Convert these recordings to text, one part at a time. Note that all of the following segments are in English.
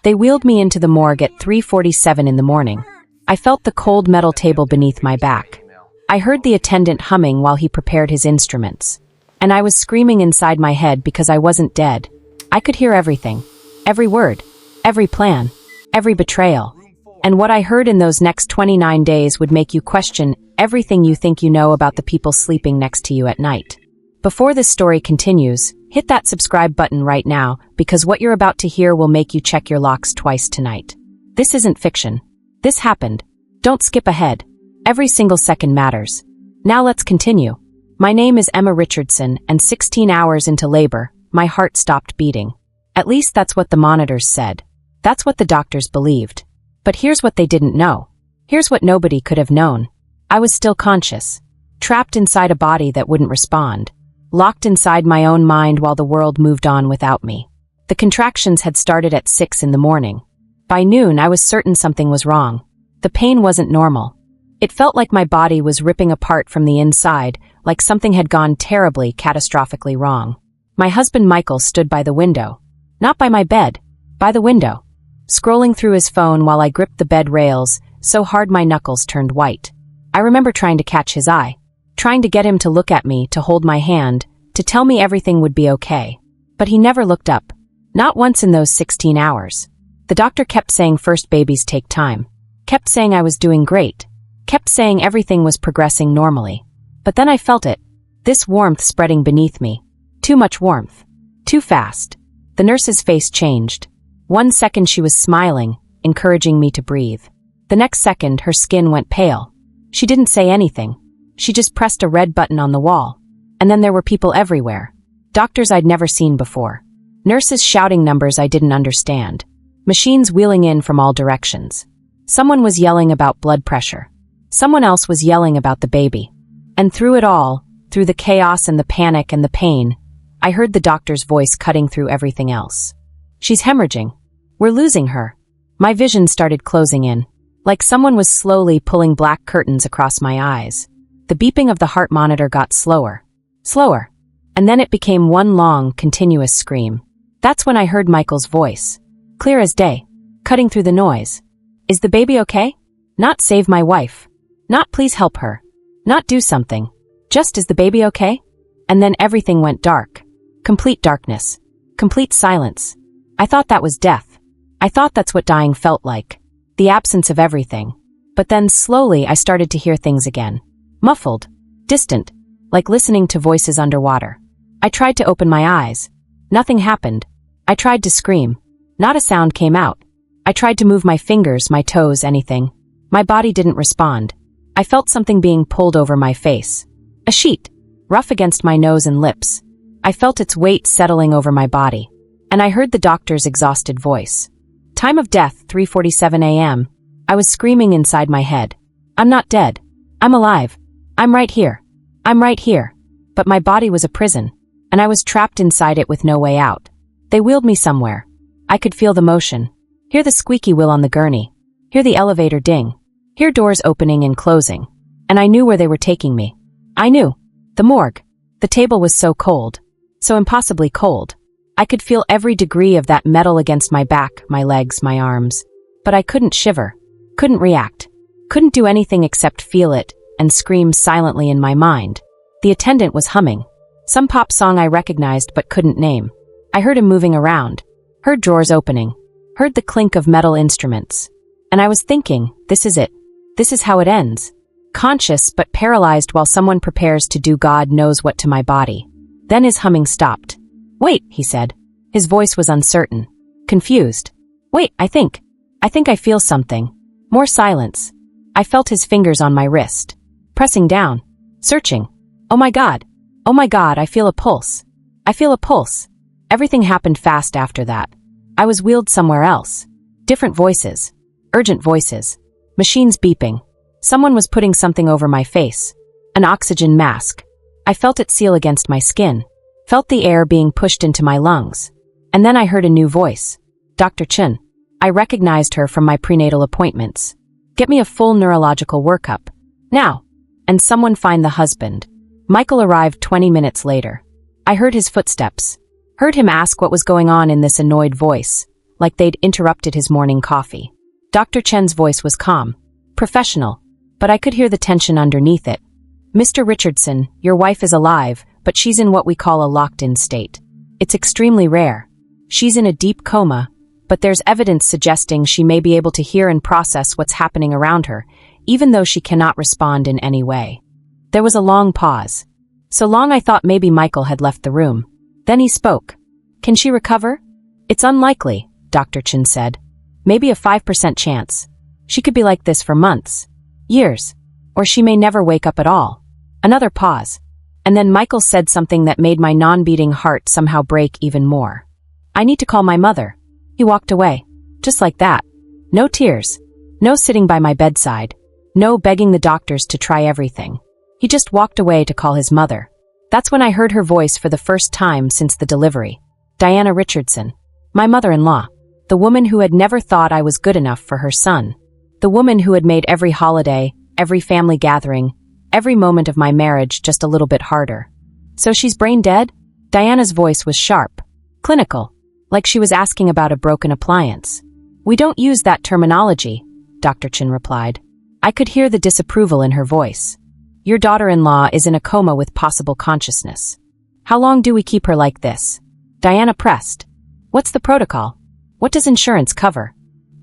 They wheeled me into the morgue at 3:47 in the morning. I felt the cold metal table beneath my back. I heard the attendant humming while he prepared his instruments. And I was screaming inside my head because I wasn't dead. I could hear everything. Every word. Every plan. Every betrayal. And what I heard in those next 29 days would make you question everything you think you know about the people sleeping next to you at night. Before this story continues, hit that subscribe button right now, because what you're about to hear will make you check your locks twice tonight. This isn't fiction. This happened. Don't skip ahead. Every single second matters. Now let's continue. My name is Emma Richardson, and 16 hours into labor, my heart stopped beating. At least that's what the monitors said. That's what the doctors believed. But here's what they didn't know. Here's what nobody could have known. I was still conscious. Trapped inside a body that wouldn't respond. Locked inside my own mind while the world moved on without me. The contractions had started at 6 in the morning. By noon, I was certain something was wrong. The pain wasn't normal. It felt like my body was ripping apart from the inside, like something had gone terribly, catastrophically wrong. My husband Michael stood by the window. Not by my bed, by the window. Scrolling through his phone while I gripped the bed rails, so hard my knuckles turned white. I remember trying to catch his eye. Trying to get him to look at me, to hold my hand, to tell me everything would be okay. But he never looked up. Not once in those 16 hours. The doctor kept saying first babies take time. Kept saying I was doing great. Kept saying everything was progressing normally. But then I felt it. This warmth spreading beneath me. Too much warmth. Too fast. The nurse's face changed. 1 second she was smiling, encouraging me to breathe. The next second her skin went pale. She didn't say anything. She just pressed a red button on the wall. And then there were people everywhere. Doctors I'd never seen before. Nurses shouting numbers I didn't understand. Machines wheeling in from all directions. Someone was yelling about blood pressure. Someone else was yelling about the baby. And through it all, through the chaos and the panic and the pain, I heard the doctor's voice cutting through everything else. She's hemorrhaging. We're losing her. My vision started closing in. Like someone was slowly pulling black curtains across my eyes. The beeping of the heart monitor got slower. Slower. And then it became one long, continuous scream. That's when I heard Michael's voice. Clear as day. Cutting through the noise. Is the baby okay? Not save my wife. Not please help her. Not do something. Just is the baby okay? And then everything went dark. Complete darkness. Complete silence. I thought that was death. I thought that's what dying felt like. The absence of everything. But then slowly I started to hear things again. Muffled. Distant. Like listening to voices underwater. I tried to open my eyes. Nothing happened. I tried to scream. Not a sound came out. I tried to move my fingers, my toes, anything. My body didn't respond. I felt something being pulled over my face. A sheet. Rough against my nose and lips. I felt its weight settling over my body. And I heard the doctor's exhausted voice. Time of death, 3:47 a.m. I was screaming inside my head. I'm not dead. I'm alive. I'm right here. I'm right here. But my body was a prison, and I was trapped inside it with no way out. They wheeled me somewhere. I could feel the motion. Hear the squeaky wheel on the gurney. Hear the elevator ding. Hear doors opening and closing. And I knew where they were taking me. I knew. The morgue. The table was so cold. So impossibly cold. I could feel every degree of that metal against my back, my legs, my arms. But I couldn't shiver. Couldn't react. Couldn't do anything except feel it and scream silently in my mind. The attendant was humming. Some pop song I recognized but couldn't name. I heard him moving around. Heard drawers opening. Heard the clink of metal instruments. And I was thinking, this is it. This is how it ends. Conscious but paralyzed while someone prepares to do God knows what to my body. Then his humming stopped. Wait, he said. His voice was uncertain. Confused. Wait, I think I feel something. More silence. I felt his fingers on my wrist. Pressing down. Searching. Oh my God, I feel a pulse. I feel a pulse. Everything happened fast after that. I was wheeled somewhere else. Different voices. Urgent voices. Machines beeping. Someone was putting something over my face. An oxygen mask. I felt it seal against my skin. Felt the air being pushed into my lungs. And then I heard a new voice. Dr. Chun. I recognized her from my prenatal appointments. Get me a full neurological workup. Now. And someone find the husband. Michael arrived 20 minutes later. I heard his footsteps. Heard him ask what was going on in this annoyed voice. like they'd interrupted his morning coffee. Dr. Chen's voice was calm, professional, but I could hear the tension underneath it. Mr. Richardson, your wife is alive, but she's in what we call a locked-in state. It's extremely rare. She's in a deep coma, but there's evidence suggesting she may be able to hear and process what's happening around her, even though she cannot respond in any way. There was a long pause. So long I thought maybe Michael had left the room. Then he spoke. Can she recover? It's unlikely, Dr. Chen said. Maybe a 5% chance. She could be like this for months, years, or she may never wake up at all. Another pause. And then Michael said something that made my non-beating heart somehow break even more. I need to call my mother. He walked away. Just like that. No tears. No sitting by my bedside. No begging the doctors to try everything. He just walked away to call his mother. That's when I heard her voice for the first time since the delivery. Diana Richardson. My mother-in-law. The woman who had never thought I was good enough for her son. The woman who had made every holiday, every family gathering, every moment of my marriage just a little bit harder. So she's brain dead? Diana's voice was sharp. Clinical. Like she was asking about a broken appliance. We don't use that terminology, Dr. Chen replied. I could hear the disapproval in her voice. Your daughter-in-law is in a coma with possible consciousness. How long do we keep her like this? Diana pressed. What's the protocol? What does insurance cover?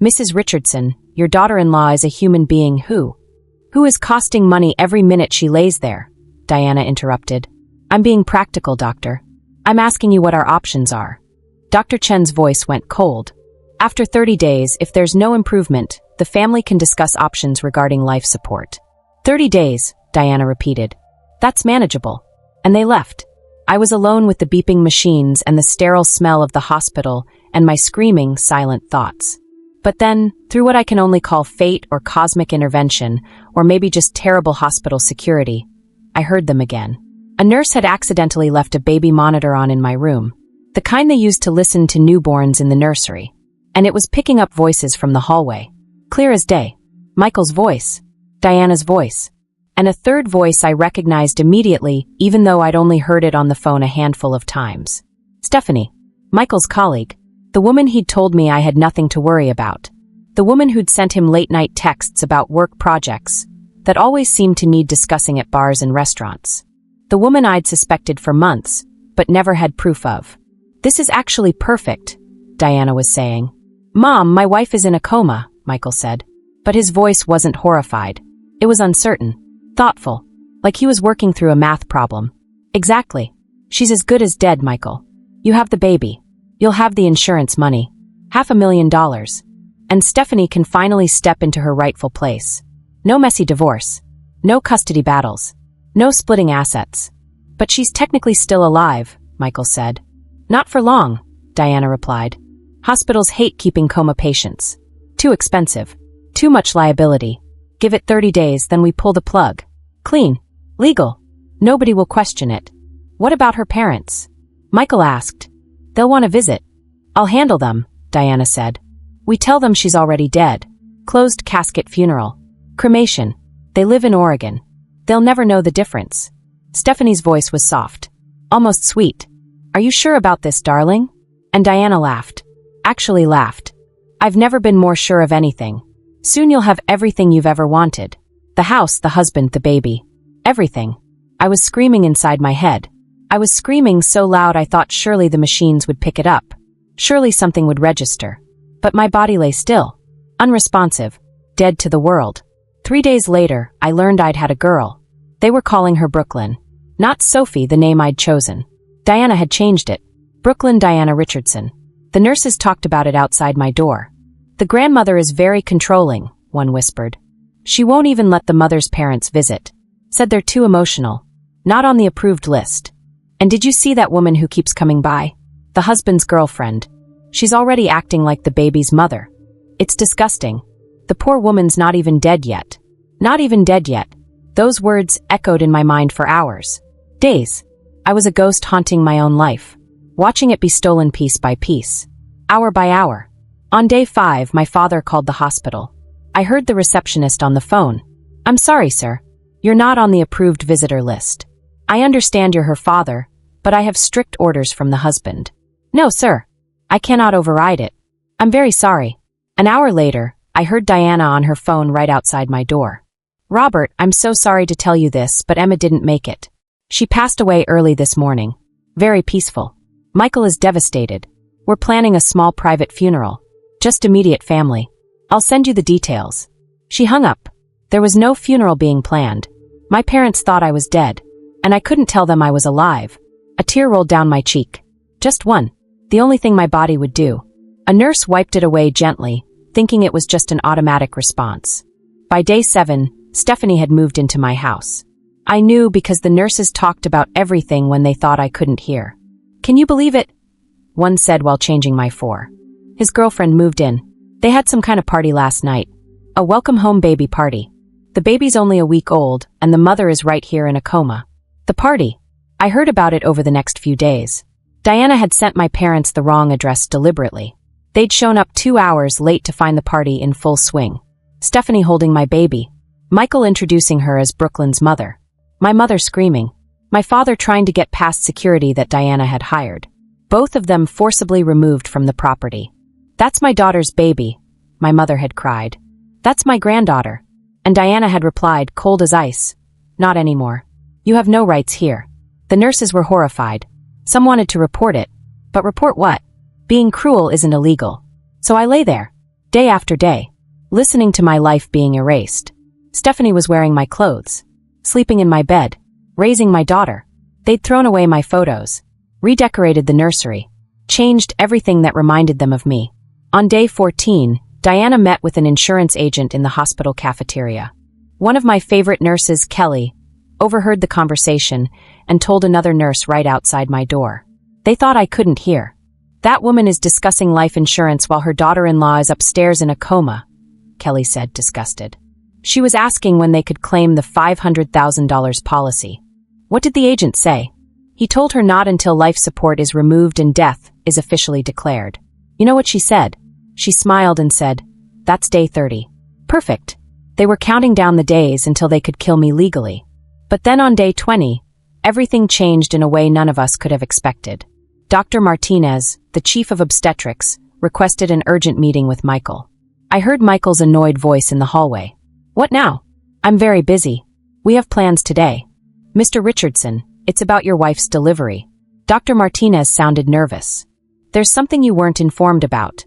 Mrs. Richardson, your daughter-in-law is a human being who is costing money every minute she lays there, Diana interrupted. I'm being practical, doctor. I'm asking you what our options are. Dr. Chen's voice went cold. After 30 days, if there's no improvement, the family can discuss options regarding life support. 30 days, Diana repeated. That's manageable. And they left. I was alone with the beeping machines and the sterile smell of the hospital and my screaming, silent thoughts. But then, through what I can only call fate or cosmic intervention, or maybe just terrible hospital security, I heard them again. A nurse had accidentally left a baby monitor on in my room, the kind they used to listen to newborns in the nursery, and it was picking up voices from the hallway. Clear as day. Michael's voice. Diana's voice. And a third voice I recognized immediately, even though I'd only heard it on the phone a handful of times. Stephanie. Michael's colleague. The woman he'd told me I had nothing to worry about. The woman who'd sent him late-night texts about work projects that always seemed to need discussing at bars and restaurants. The woman I'd suspected for months, but never had proof of. This is actually perfect, Diana was saying. Mom, my wife is in a coma, Michael said. But his voice wasn't horrified. It was uncertain, thoughtful, like he was working through a math problem. Exactly. She's as good as dead, Michael. You have the baby. You'll have the insurance money. $500,000. And Stephanie can finally step into her rightful place. No messy divorce. No custody battles. No splitting assets. But she's technically still alive, Michael said. Not for long, Diana replied. Hospitals hate keeping coma patients. Too expensive. Too much liability. Give it 30 days, then we pull the plug. Clean. Legal. Nobody will question it. What about her parents? Michael asked. They'll want to visit. I'll handle them, Diana said. We tell them she's already dead. Closed casket funeral. Cremation. They live in Oregon. They'll never know the difference. Stephanie's voice was soft. Almost sweet. Are you sure about this, darling? And Diana laughed. Actually laughed. I've never been more sure of anything. Soon you'll have everything you've ever wanted. The house, the husband, the baby. Everything. I was screaming inside my head. I was screaming so loud I thought surely the machines would pick it up. Surely something would register. But my body lay still. Unresponsive. Dead to the world. 3 days later, I learned I'd had a girl. They were calling her Brooklyn. Not Sophie, the name I'd chosen. Diana had changed it. Brooklyn Diana Richardson. The nurses talked about it outside my door. The grandmother is very controlling, one whispered. She won't even let the mother's parents visit. Said they're too emotional. Not on the approved list. And did you see that woman who keeps coming by? The husband's girlfriend. She's already acting like the baby's mother. It's disgusting. The poor woman's not even dead yet. Not even dead yet. Those words echoed in my mind for hours. Days. I was a ghost haunting my own life. Watching it be stolen piece by piece. Hour by hour. On day 5, my father called the hospital. I heard the receptionist on the phone. I'm sorry, sir. You're not on the approved visitor list. I understand you're her father, but I have strict orders from the husband. No, sir. I cannot override it. I'm very sorry. An hour later, I heard Diana on her phone right outside my door. Robert, I'm so sorry to tell you this, but Emma didn't make it. She passed away early this morning. Very peaceful. Michael is devastated. We're planning a small private funeral. Just immediate family. I'll send you the details. She hung up. There was no funeral being planned. My parents thought I was dead, and I couldn't tell them I was alive. A tear rolled down my cheek. Just one. The only thing my body would do. A nurse wiped it away gently, thinking it was just an automatic response. By day 7, Stephanie had moved into my house. I knew because the nurses talked about everything when they thought I couldn't hear. Can you believe it? One said while changing my four. His girlfriend moved in. They had some kind of party last night. A welcome home baby party. The baby's only a week old, and the mother is right here in a coma. The party. I heard about it over the next few days. Diana had sent my parents the wrong address deliberately. They'd shown up 2 hours late to find the party in full swing. Stephanie holding my baby. Michael introducing her as Brooklyn's mother. My mother screaming. My father trying to get past security that Diana had hired. Both of them forcibly removed from the property. That's my daughter's baby, my mother had cried. That's my granddaughter. And Diana had replied, cold as ice. Not anymore. You have no rights here. The nurses were horrified. Some wanted to report it. But report what? Being cruel isn't illegal. So I lay there, day after day, listening to my life being erased. Stephanie was wearing my clothes, sleeping in my bed, raising my daughter. They'd thrown away my photos, redecorated the nursery, changed everything that reminded them of me. On day 14, Diana met with an insurance agent in the hospital cafeteria. One of my favorite nurses, Kelly, overheard the conversation and told another nurse right outside my door. They thought I couldn't hear. That woman is discussing life insurance while her daughter-in-law is upstairs in a coma, Kelly said, disgusted. She was asking when they could claim the $500,000 policy. What did the agent say? He told her not until life support is removed and death is officially declared. You know what she said? She smiled and said, that's day 30. Perfect. They were counting down the days until they could kill me legally. But then on day 20, everything changed in a way none of us could have expected. Dr. Martinez, the chief of obstetrics, requested an urgent meeting with Michael. I heard Michael's annoyed voice in the hallway. What now? I'm very busy. We have plans today. Mr. Richardson, it's about your wife's delivery. Dr. Martinez sounded nervous. There's something you weren't informed about.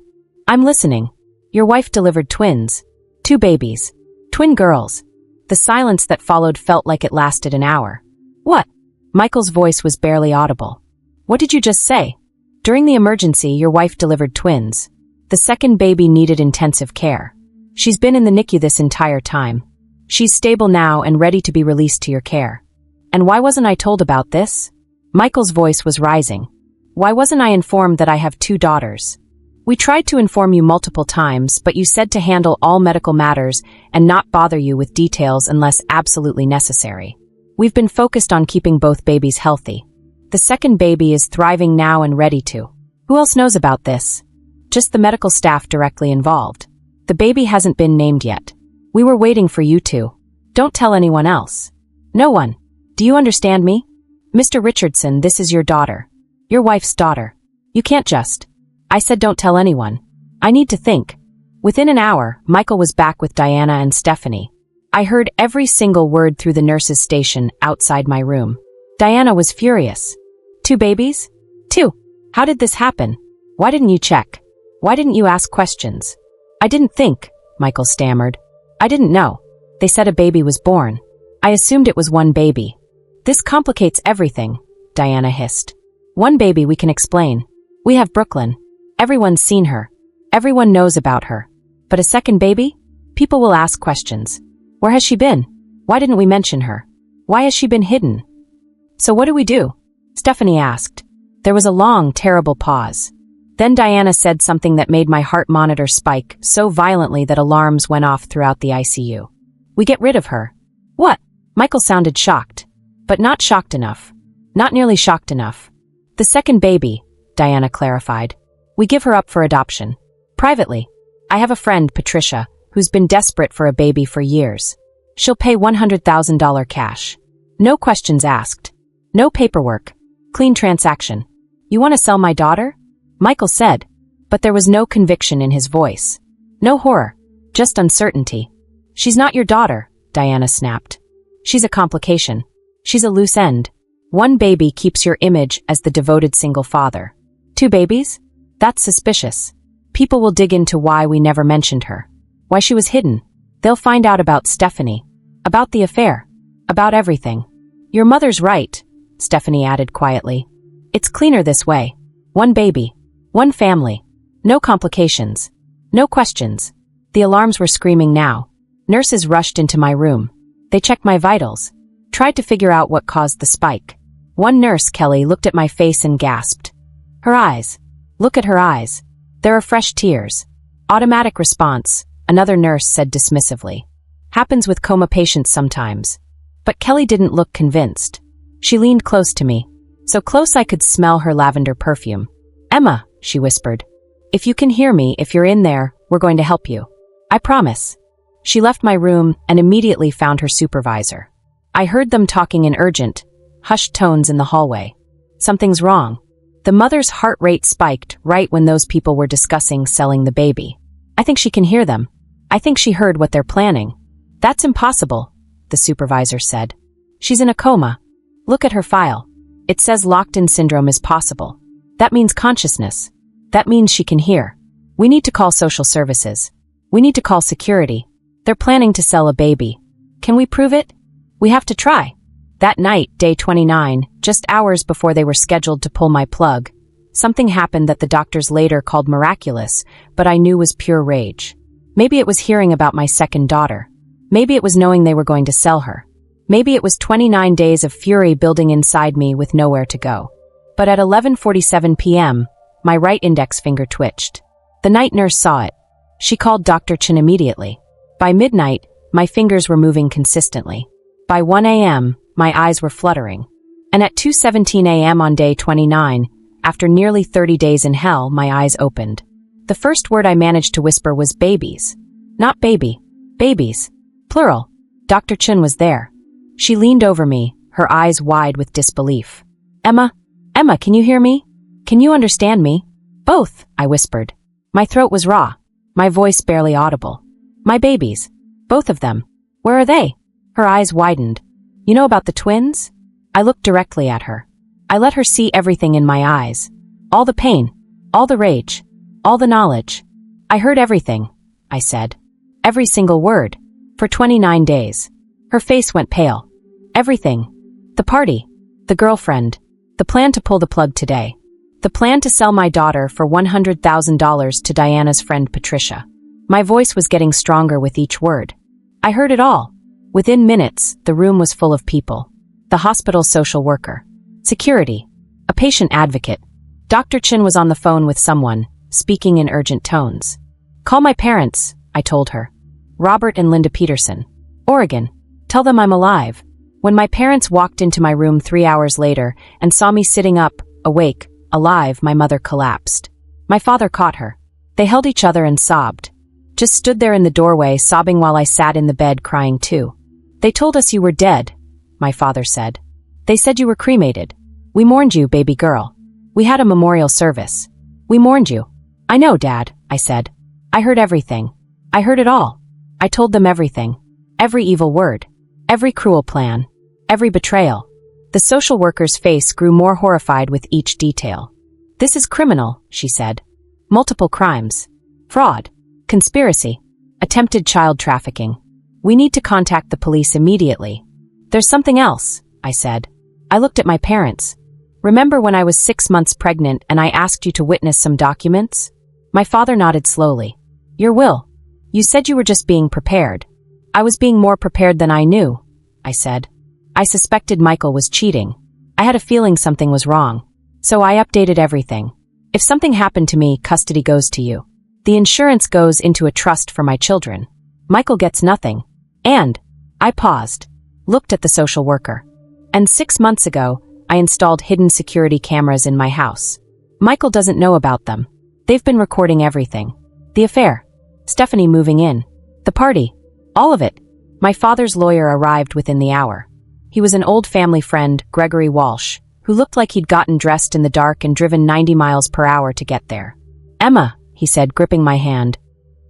I'm listening. Your wife delivered twins. 2 babies. Twin girls. The silence that followed felt like it lasted an hour. What? Michael's voice was barely audible. What did you just say? During the emergency, your wife delivered twins. The second baby needed intensive care. She's been in the NICU this entire time. She's stable now and ready to be released to your care. And why wasn't I told about this? Michael's voice was rising. Why wasn't I informed that I have 2 daughters? We tried to inform you multiple times, but you said to handle all medical matters and not bother you with details unless absolutely necessary. We've been focused on keeping both babies healthy. The second baby is thriving now and ready to. Who else knows about this? Just the medical staff directly involved. The baby hasn't been named yet. We were waiting for you to. Don't tell anyone else. No one. Do you understand me? Mr. Richardson, this is your daughter. Your wife's daughter. You can't just. I said don't tell anyone. I need to think. Within an hour, Michael was back with Diana and Stephanie. I heard every single word through the nurse's station outside my room. Diana was furious. 2 babies? 2. How did this happen? Why didn't you check? Why didn't you ask questions? I didn't think, Michael stammered. I didn't know. They said a baby was born. I assumed it was 1 baby. This complicates everything, Diana hissed. 1 baby we can explain. We have Brooklyn. Everyone's seen her. Everyone knows about her. But a second baby? People will ask questions. Where has she been? Why didn't we mention her? Why has she been hidden? So what do we do? Stephanie asked. There was a long, terrible pause. Then Diana said something that made my heart monitor spike so violently that alarms went off throughout the ICU. We get rid of her. What? Michael sounded shocked. But not shocked enough. Not nearly shocked enough. The second baby, Diana clarified. We give her up for adoption. Privately. I have a friend, Patricia, who's been desperate for a baby for years. She'll pay $100,000 cash. No questions asked. No paperwork. Clean transaction. You want to sell my daughter? Michael said. But there was no conviction in his voice. No horror. Just uncertainty. "She's not your daughter," Diana snapped. "She's a complication. She's a loose end. One baby keeps your image as the devoted single father. 2 babies? That's suspicious. People will dig into why we never mentioned her. Why she was hidden. They'll find out about Stephanie. About the affair. About everything." "Your mother's right," Stephanie added quietly. "It's cleaner this way. One baby. One family. No complications. No questions." The alarms were screaming now. Nurses rushed into my room. They checked my vitals. Tried to figure out what caused the spike. One nurse, Kelly, looked at my face and gasped. "Her eyes. Look at her eyes. There are fresh tears." "Automatic response," another nurse said dismissively. "Happens with coma patients sometimes." But Kelly didn't look convinced. She leaned close to me, so close I could smell her lavender perfume. "Emma," she whispered. "If you can hear me, if you're in there, we're going to help you. I promise." She left my room and immediately found her supervisor. I heard them talking in urgent, hushed tones in the hallway. Something's wrong. The mother's heart rate spiked right when those people were discussing selling the baby. "I think she can hear them. I think she heard what they're planning." "That's impossible," the supervisor said. "She's in a coma. Look at her file. It says locked-in syndrome is possible. That means consciousness. That means she can hear. We need to call social services. We need to call security. They're planning to sell a baby. Can we prove it? We have to try." That night, day 29, just hours before they were scheduled to pull my plug, something happened that the doctors later called miraculous, but I knew was pure rage. Maybe it was hearing about my second daughter. Maybe it was knowing they were going to sell her. Maybe it was 29 days of fury building inside me with nowhere to go. But at 11:47 p.m., my right index finger twitched. The night nurse saw it. She called Dr. Chin immediately. By midnight, my fingers were moving consistently. By 1 a.m., my eyes were fluttering. And at 2:17 a.m. on day 29, after nearly 30 days in hell, my eyes opened. The first word I managed to whisper was babies. Not baby. Babies. Plural. Dr. Chin was there. She leaned over me, her eyes wide with disbelief. Emma, can you hear me? Can you understand me?" "Both," I whispered. My throat was raw, my voice barely audible. "My babies. Both of them. Where are they?" Her eyes widened. "You know about the twins?" I looked directly at her. I let her see everything in my eyes. All the pain. All the rage. All the knowledge. "I heard everything," I said. Every single word. For 29 days. Her face went pale. Everything. The party. The girlfriend. The plan to pull the plug today. The plan to sell my daughter for $100,000 to Diana's friend Patricia. My voice was getting stronger with each word. I heard it all. Within minutes, the room was full of people. The hospital's social worker. Security. A patient advocate. Dr. Chin was on the phone with someone, speaking in urgent tones. "Call my parents," I told her. "Robert and Linda Peterson. Oregon. Tell them I'm alive." When my parents walked into my room 3 hours later and saw me sitting up, awake, alive, my mother collapsed. My father caught her. They held each other and sobbed. Just stood there in the doorway, sobbing while I sat in the bed crying too. "They told us you were dead," my father said. "They said you were cremated. We mourned you, baby girl. We had a memorial service. We mourned you." "I know, Dad," I said. "I heard everything. I heard it all. I told them everything. Every evil word. Every cruel plan. Every betrayal." The social worker's face grew more horrified with each detail. "This is criminal," she said. "Multiple crimes. Fraud. Conspiracy. Attempted child trafficking. We need to contact the police immediately." "There's something else," I said. I looked at my parents. "Remember when I was 6 months pregnant and I asked you to witness some documents?" My father nodded slowly. "Your will. You said you were just being prepared." "I was being more prepared than I knew," I said. "I suspected Michael was cheating. I had a feeling something was wrong. So I updated everything. If something happened to me, custody goes to you. The insurance goes into a trust for my children. Michael gets nothing. And," I paused, looked at the social worker. "And 6 months ago, I installed hidden security cameras in my house. Michael doesn't know about them. They've been recording everything. The affair. Stephanie moving in. The party. All of it." My father's lawyer arrived within the hour. He was an old family friend, Gregory Walsh, who looked like he'd gotten dressed in the dark and driven 90 miles per hour to get there. Emma, he said, gripping my hand.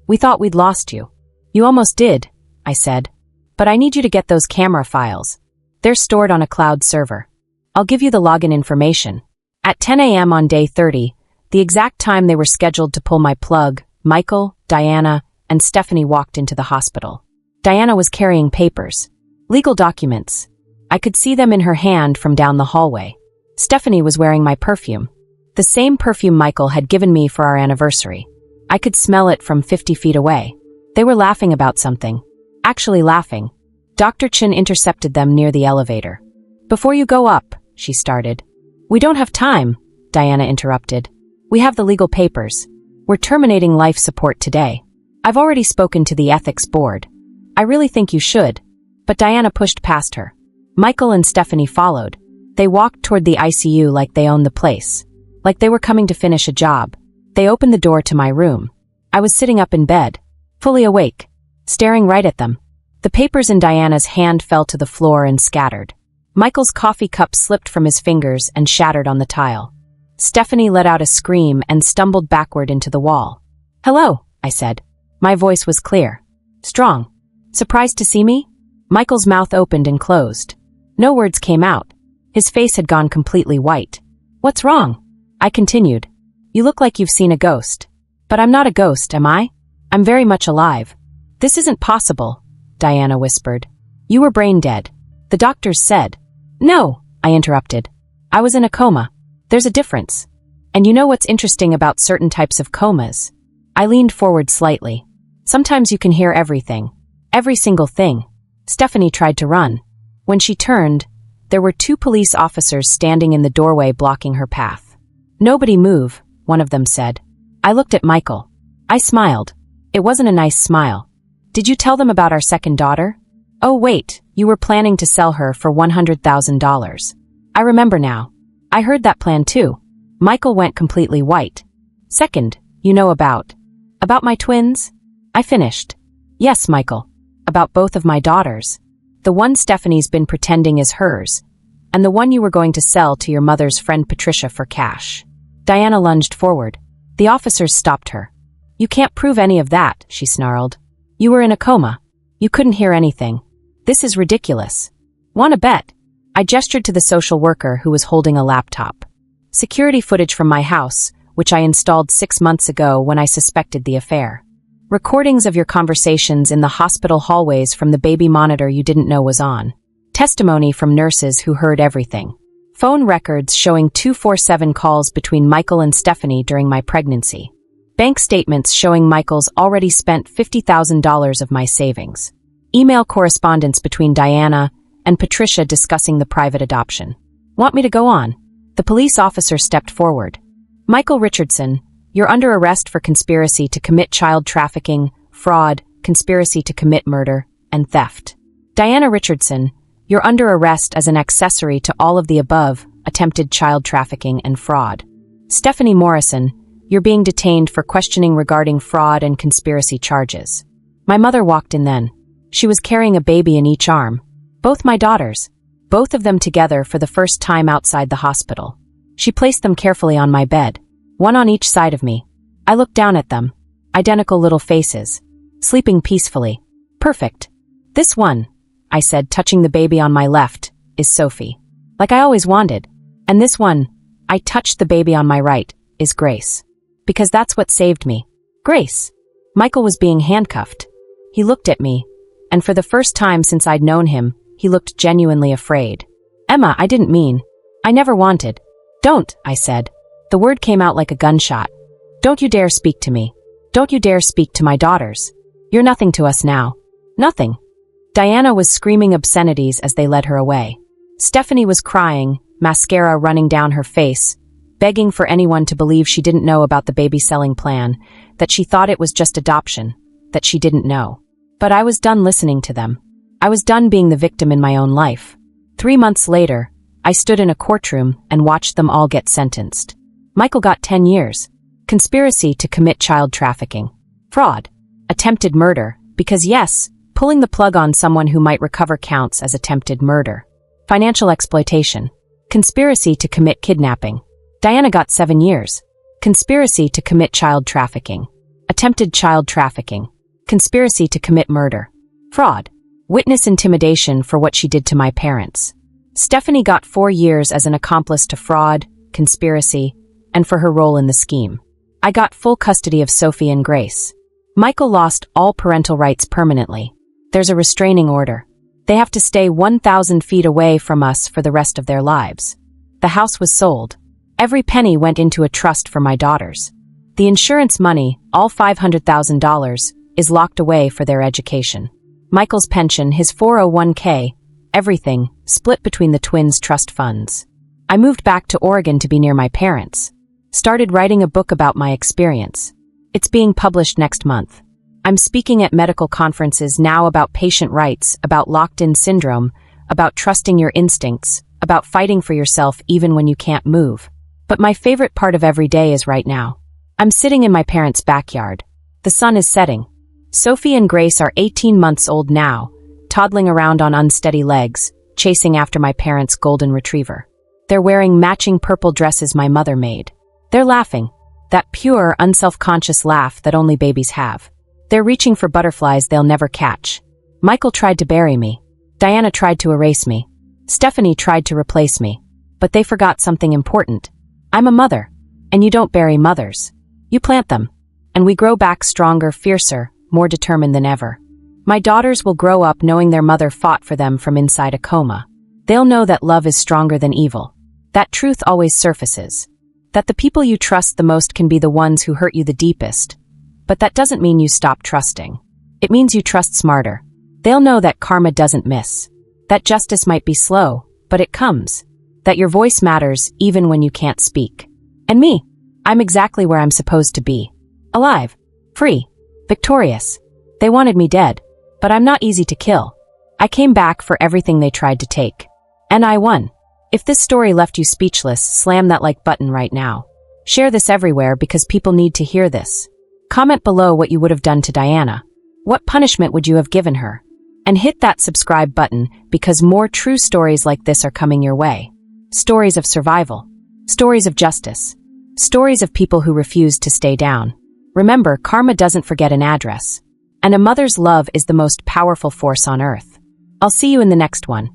We thought we'd lost you. You almost did, I said. But I need you to get those camera files. They're stored on a cloud server. I'll give you the login information. At 10 a.m. on day 30, the exact time they were scheduled to pull my plug, Michael, Diana, and Stephanie walked into the hospital. Diana was carrying papers. Legal documents. I could see them in her hand from down the hallway. Stephanie was wearing my perfume. The same perfume Michael had given me for our anniversary. I could smell it from 50 feet away. They were laughing about something. Actually laughing. Dr. Chin intercepted them near the elevator. Before you go up, she started. We don't have time, Diana interrupted. We have the legal papers. We're terminating life support today. I've already spoken to the ethics board. I really think you should. But Diana pushed past her. Michael and Stephanie followed. They walked toward the ICU like they owned the place. Like they were coming to finish a job. They opened the door to my room. I was sitting up in bed, fully awake, staring right at them. The papers in Diana's hand fell to the floor and scattered. Michael's coffee cup slipped from his fingers and shattered on the tile. Stephanie let out a scream and stumbled backward into the wall. Hello, I said. My voice was clear. Strong. Surprised to see me? Michael's mouth opened and closed. No words came out. His face had gone completely white. What's wrong? I continued. You look like you've seen a ghost. But I'm not a ghost, am I? I'm very much alive. This isn't possible, Diana whispered. You were brain dead. The doctors said. No, I interrupted. I was in a coma. There's a difference. And you know what's interesting about certain types of comas? I leaned forward slightly. Sometimes you can hear everything. Every single thing. Stephanie tried to run. When she turned, there were 2 police officers standing in the doorway blocking her path. Nobody move, one of them said. I looked at Michael. I smiled. It wasn't a nice smile. Did you tell them about our second daughter? Oh wait, you were planning to sell her for $100,000. I remember now. I heard that plan too. Michael went completely white. Second, you know about my twins? I finished. Yes, Michael. About both of my daughters. The one Stephanie's been pretending is hers, and the one you were going to sell to your mother's friend Patricia for cash. Diana lunged forward. The officers stopped her. You can't prove any of that, she snarled. You were in a coma. You couldn't hear anything. This is ridiculous. Want a bet? I gestured to the social worker who was holding a laptop. Security footage from my house, which I installed 6 months ago when I suspected the affair. Recordings of your conversations in the hospital hallways from the baby monitor you didn't know was on. Testimony from nurses who heard everything. Phone records showing 247 calls between Michael and Stephanie during my pregnancy. Bank statements showing Michael's already spent $50,000 of my savings. Email correspondence between Diana and Patricia discussing the private adoption. Want me to go on? The police officer stepped forward. Michael Richardson, you're under arrest for conspiracy to commit child trafficking, fraud, conspiracy to commit murder, and theft. Diana Richardson, you're under arrest as an accessory to all of the above, attempted child trafficking and fraud. Stephanie Morrison, you're being detained for questioning regarding fraud and conspiracy charges. My mother walked in then. She was carrying a baby in each arm. Both my daughters. Both of them together for the first time outside the hospital. She placed them carefully on my bed. One on each side of me. I looked down at them. Identical little faces. Sleeping peacefully. Perfect. This one, I said, touching the baby on my left, is Sophie. Like I always wanted. And this one, I touched the baby on my right, is Grace. Because that's what saved me. Grace. Michael was being handcuffed. He looked at me, and for the first time since I'd known him, he looked genuinely afraid. Emma, I didn't mean. I never wanted. Don't, I said. The word came out like a gunshot. Don't you dare speak to me. Don't you dare speak to my daughters. You're nothing to us now. Nothing. Diana was screaming obscenities as they led her away. Stephanie was crying, mascara running down her face, begging for anyone to believe she didn't know about the baby selling plan, that she thought it was just adoption, that she didn't know. But I was done listening to them. I was done being the victim in my own life. 3 months later, I stood in a courtroom and watched them all get sentenced. Michael got 10 years. Conspiracy to commit child trafficking. Fraud. Attempted murder, because yes, pulling the plug on someone who might recover counts as attempted murder. Financial exploitation. Conspiracy to commit kidnapping. Diana got 7 years. conspiracy to commit child trafficking, attempted child trafficking, conspiracy to commit murder, fraud, witness intimidation for what she did to my parents. Stephanie got 4 years as an accomplice to fraud, conspiracy, and for her role in the scheme. I got full custody of Sophie and Grace. Michael lost all parental rights permanently. There's a restraining order. They have to stay 1,000 feet away from us for the rest of their lives. The house was sold. Every penny went into a trust for my daughters. The insurance money, all $500,000, is locked away for their education. Michael's pension, his 401k, everything, split between the twins' trust funds. I moved back to Oregon to be near my parents. Started writing a book about my experience. It's being published next month. I'm speaking at medical conferences now about patient rights, about locked-in syndrome, about trusting your instincts, about fighting for yourself even when you can't move. But my favorite part of every day is right now. I'm sitting in my parents' backyard. The sun is setting. Sophie and Grace are 18 months old now, toddling around on unsteady legs, chasing after my parents' golden retriever. They're wearing matching purple dresses my mother made. They're laughing, that pure, unself-conscious laugh that only babies have. They're reaching for butterflies they'll never catch. Michael tried to bury me. Diana tried to erase me. Stephanie tried to replace me. But they forgot something important. I'm a mother, and you don't bury mothers. You plant them, and we grow back stronger, fiercer, more determined than ever. My daughters will grow up knowing their mother fought for them from inside a coma. They'll know that love is stronger than evil. That truth always surfaces. That the people you trust the most can be the ones who hurt you the deepest. But that doesn't mean you stop trusting. It means you trust smarter. They'll know that karma doesn't miss. That justice might be slow, but it comes. That your voice matters even when you can't speak. And me, I'm exactly where I'm supposed to be. Alive, free, victorious. They wanted me dead, but I'm not easy to kill. I came back for everything they tried to take. And I won. If this story left you speechless, slam that like button right now. Share this everywhere because people need to hear this. Comment below what you would have done to Diana. What punishment would you have given her? And hit that subscribe button because more true stories like this are coming your way. Stories of survival. Stories of justice. Stories of people who refused to stay down. Remember, karma doesn't forget an address. And a mother's love is the most powerful force on earth. I'll see you in the next one.